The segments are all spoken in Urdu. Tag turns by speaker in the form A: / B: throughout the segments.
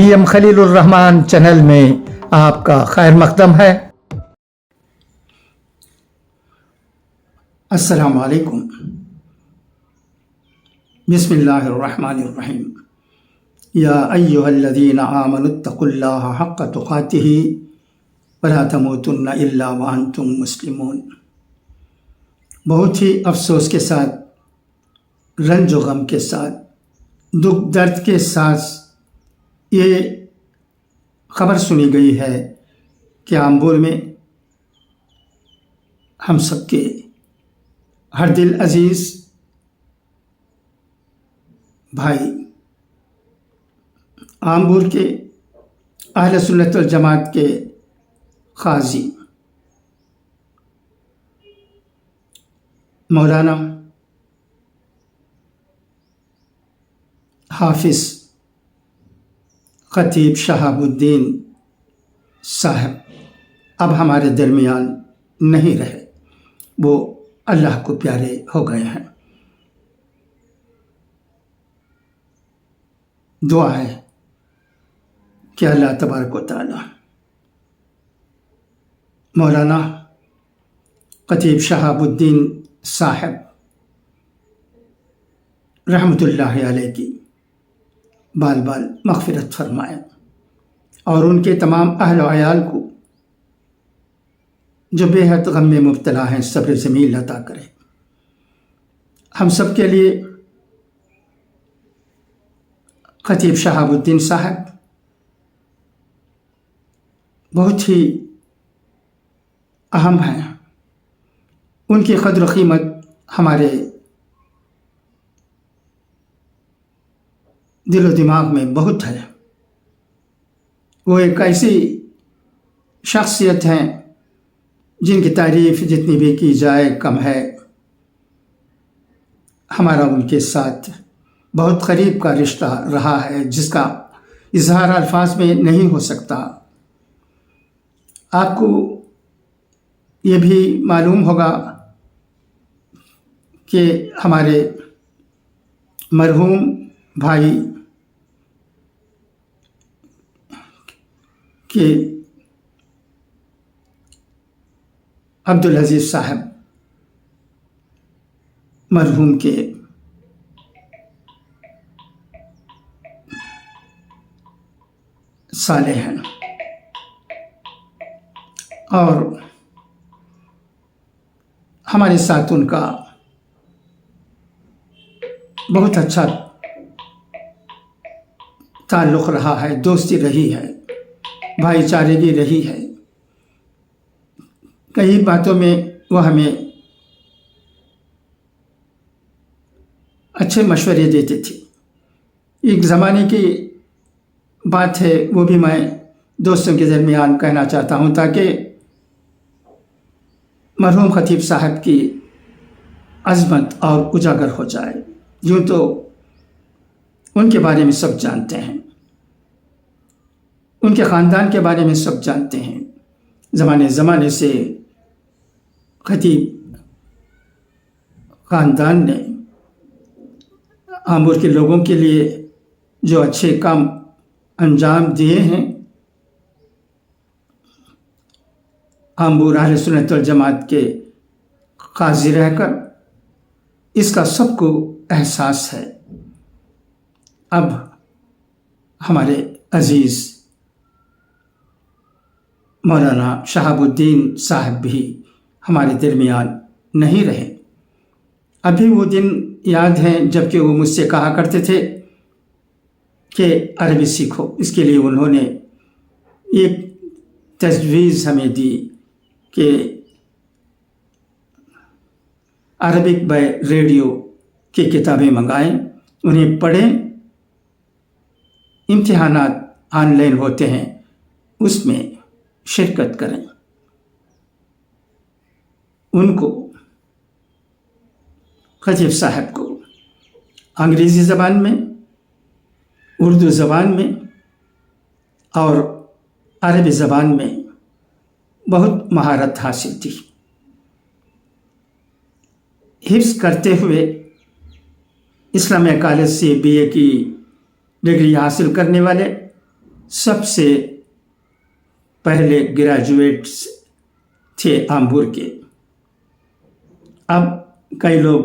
A: وی ایم خلیل الرحمان چینل میں آپ کا خیر مقدم ہے۔
B: السلام علیکم۔ بسم اللہ الرحمن الرحیم۔ یا ایہا الذین آمنوا اتقوا اللہ حق تقاتہ ولا تموتن الا وانتم مسلمون۔ بہت ہی افسوس کے ساتھ، رنج و غم کے ساتھ، دکھ درد کے ساتھ یہ خبر سنی گئی ہے کہ آمبور میں ہم سب کے ہر دل عزیز بھائی آمبور کے اہل سنت والجماعت کے قاضی مولانا حافظ خطیب شہاب الدین صاحب اب ہمارے درمیان نہیں رہے، وہ اللہ کو پیارے ہو گئے ہیں۔ دعا ہے کہ اللہ تبارک و تعالی مولانا خطیب شہاب الدین صاحب رحمۃ اللہ علیہ کی بال بال مغفرت فرمائے اور ان کے تمام اہل و عیال کو جو بے حد غم میں مبتلا ہیں صبر جمیل عطا کرے۔ ہم سب کے لیے خطیب شہاب الدین صاحب بہت ہی اہم ہیں، ان کی قدر و قیمت ہمارے دل و دماغ میں بہت ہے۔ وہ ایک ایسی شخصیت ہیں جن کی تعریف جتنی بھی کی جائے کم ہے۔ ہمارا ان کے ساتھ بہت قریب کا رشتہ رہا ہے جس کا اظہار الفاظ میں نہیں ہو سکتا۔ آپ کو یہ بھی معلوم ہوگا کہ ہمارے مرحوم بھائی کہ عبدالعزیز صاحب مرحوم کے سالے ہیں اور ہمارے ساتھ ان کا بہت اچھا تعلق رہا ہے، دوستی رہی ہے، بھائی چارگی رہی ہے۔ کئی باتوں میں وہ ہمیں اچھے مشورے دیتے تھے۔ ایک زمانے کی بات ہے، وہ بھی میں دوستوں کے درمیان کہنا چاہتا ہوں تاکہ مرحوم خطیب صاحب کی عظمت اور اجاگر ہو جائے۔ یوں تو ان کے بارے میں سب جانتے ہیں، ان کے خاندان کے بارے میں سب جانتے ہیں۔ زمانے سے خطیب خاندان نے آمبور کے لوگوں کے لیے جو اچھے کام انجام دیے ہیں، آمبور اہل سنت والجماعت کے قاضی رہ کر اس کا سب کو احساس ہے۔ اب ہمارے عزیز مولانا شہاب الدین صاحب بھی ہمارے درمیان نہیں رہے۔ ابھی وہ دن یاد ہیں جب کہ وہ مجھ سے کہا کرتے تھے کہ عربی سیکھو۔ اس کے لیے انہوں نے ایک تجویز ہمیں دی کہ عربک بائی ریڈیو کی کتابیں منگائیں، انہیں پڑھیں، امتحانات آن لائن ہوتے ہیں اس میں شرکت کریں۔ ان کو خطیب صاحب کو انگریزی زبان میں، اردو زبان میں اور عربی زبان میں بہت مہارت حاصل تھی۔ حفظ کرتے ہوئے اسلامیہ کالج سے BA کی ڈگری حاصل کرنے والے سب سے پہلے گریجویٹس تھے آمبور کے. اب کئی لوگ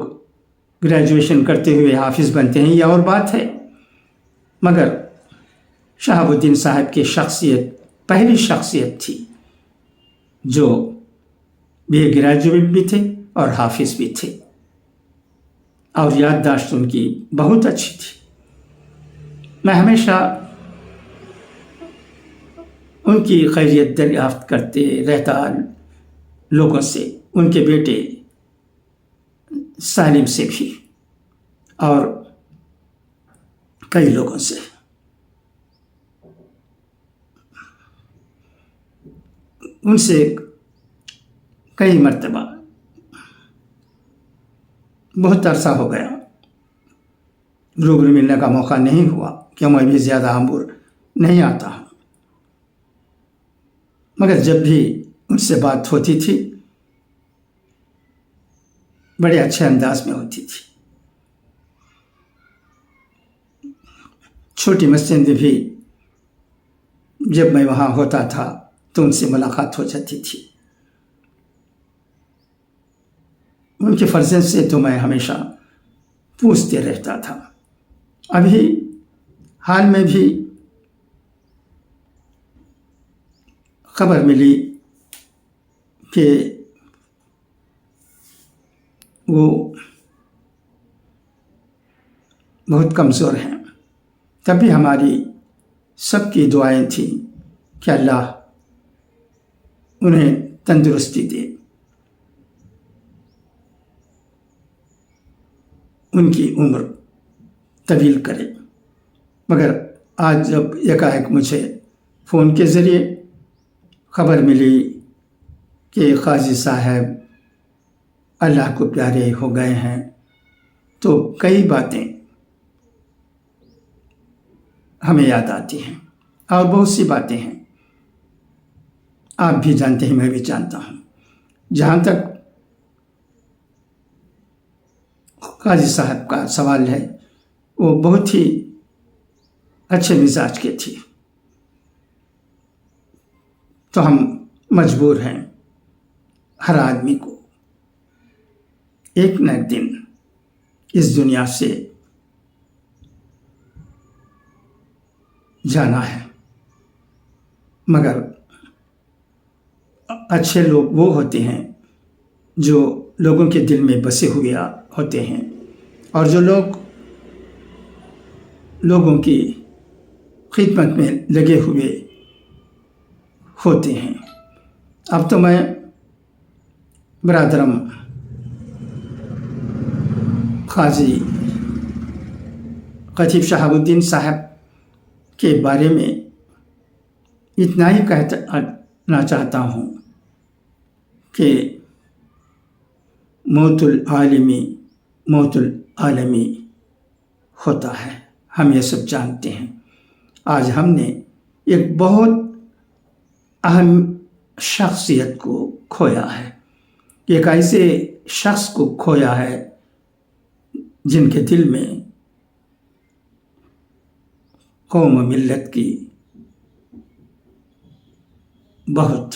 B: گریجویشن کرتے ہوئے حافظ بنتے ہیں، یہ اور بات ہے، مگر شہاب الدین صاحب کی شخصیت پہلی شخصیت تھی جو بی اے گریجویٹ بھی تھے اور حافظ بھی تھے، اور یادداشت ان کی بہت اچھی تھی. میں ہمیشہ ان کی خیریت دریافت کرتے رہتا لوگوں سے، ان کے بیٹے سالم سے بھی اور کئی لوگوں سے. ان سے کئی مرتبہ بہت عرصہ ہو گیا روبرو ملنے کا موقع نہیں ہوا کہ میں بھی زیادہ آمبور نہیں آتا ہوں، مگر جب بھی ان سے بات ہوتی تھی بڑے اچھے انداز میں ہوتی تھی. چھوٹی مسجد میں بھی جب میں وہاں ہوتا تھا تو ان سے ملاقات ہو جاتی تھی. ان کے فرزند سے تو میں ہمیشہ پوچھتے رہتا تھا. ابھی حال میں بھی خبر ملی کہ وہ بہت کمزور ہیں. تب بھی ہماری سب کی دعائیں تھیں کہ اللہ انہیں تندرستی دے، ان کی عمر طویل کرے. مگر آج جب یکایک مجھے فون کے ذریعے خبر ملی کہ قاضی صاحب اللہ کو پیارے ہو گئے ہیں تو کئی باتیں ہمیں یاد آتی ہیں، اور بہت سی باتیں ہیں آپ بھی جانتے ہیں، میں بھی جانتا ہوں. جہاں تک قاضی صاحب کا سوال ہے، وہ بہت ہی اچھے مزاج کے تھے. تو ہم مجبور ہیں ہر آدمی کو ایک نہ ایک دن اس دنیا سے جانا ہے، مگر اچھے لوگ وہ ہوتے ہیں جو لوگوں کے دل میں بسے ہوئے ہوتے ہیں، اور جو لوگوں کی خدمت میں لگے ہوئے ہوتے ہیں. اب تو میں برادرم قاضی خطیب شہاب الدین صاحب کے بارے میں اتنا ہی کہنا چاہتا ہوں کہ موت العالمی ہوتا ہے. ہم یہ سب جانتے ہیں. آج ہم نے ایک بہت اہم شخصیت کو کھویا ہے، ایک ایسے شخص کو کھویا ہے جن کے دل میں قوم و ملت کی بہت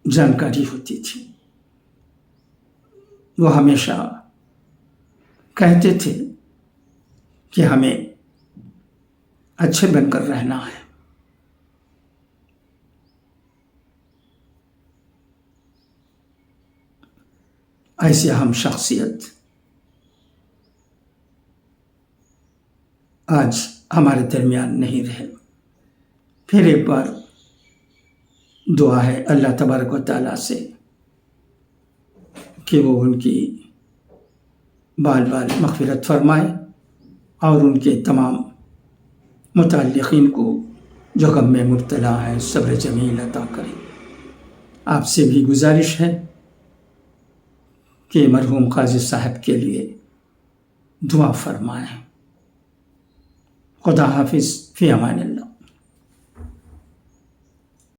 B: جانکاری ہوتی تھی. وہ ہمیشہ کہتے تھے کہ ہمیں اچھے بن کر رہنا ہے. ایسی اہم شخصیت آج ہمارے درمیان نہیں رہے. پھر ایک بار دعا ہے اللہ تبارک و تعالیٰ سے کہ وہ ان کی بال بال مغفرت فرمائے اور ان کے تمام متعلقین کو جو غم میں مبتلا ہیں صبر جمیل عطا کرے. آپ سے بھی گزارش ہے کہ مرحوم قاضی صاحب کے لیے دعا فرمائیں. خدا حافظ، فی امان اللہ.